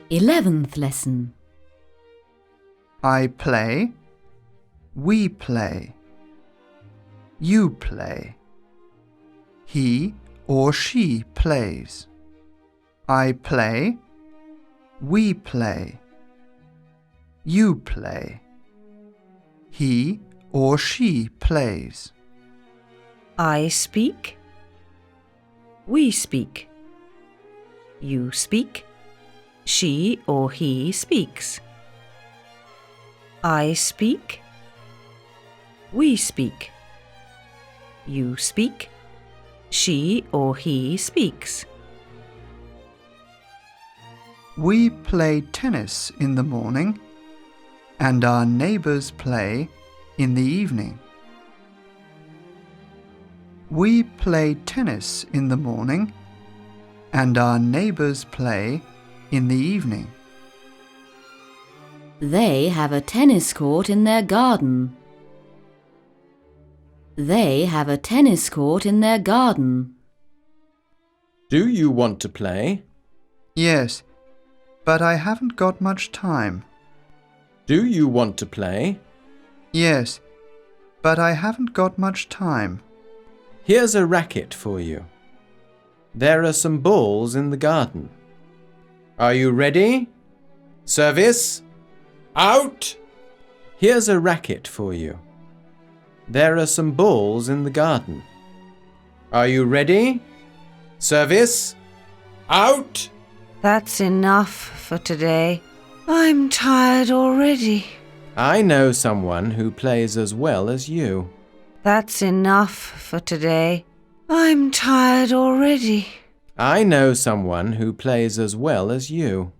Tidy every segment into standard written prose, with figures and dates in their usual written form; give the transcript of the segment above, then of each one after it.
11th lesson. I play, we play, you play, he or she plays. I play, we play, you play, he or she plays. I speak, we speak, you speak, she or he speaks. I speak, we speak, you speak, she or he speaks. We play tennis in the morning, and our neighbours play in the evening. We play tennis in the morning, and our neighbours play in the evening. They have a tennis court in their garden. They have a tennis court in their garden. Do you want to play? Yes, but I haven't got much time. Do you want to play? Yes, but I haven't got much time. Here's a racket for you. There are some balls in the garden. Are you ready? Service! Out! Here's a racket for you. There are some balls in the garden. Are you ready? Service! Out! That's enough for today. I'm tired already. I know someone who plays as well as you. That's enough for today. I'm tired already. I know someone who plays as well as you.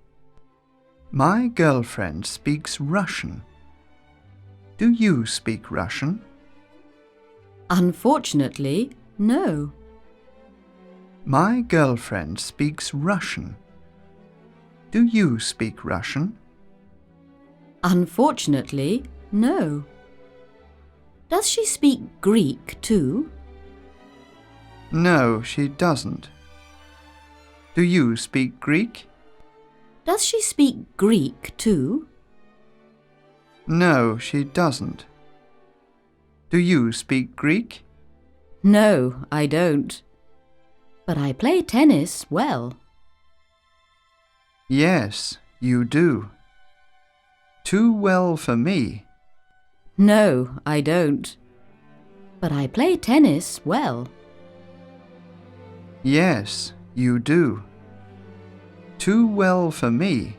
My girlfriend speaks Russian. Do you speak Russian? Unfortunately, no. My girlfriend speaks Russian. Do you speak Russian? Unfortunately, no. Does she speak Greek too? No, she doesn't. Do you speak Greek? Does she speak Greek too? No, she doesn't. Do you speak Greek? No, I don't. But I play tennis well. Yes, you do. Too well for me. No, I don't. But I play tennis well. Yes, you do. Too well for me.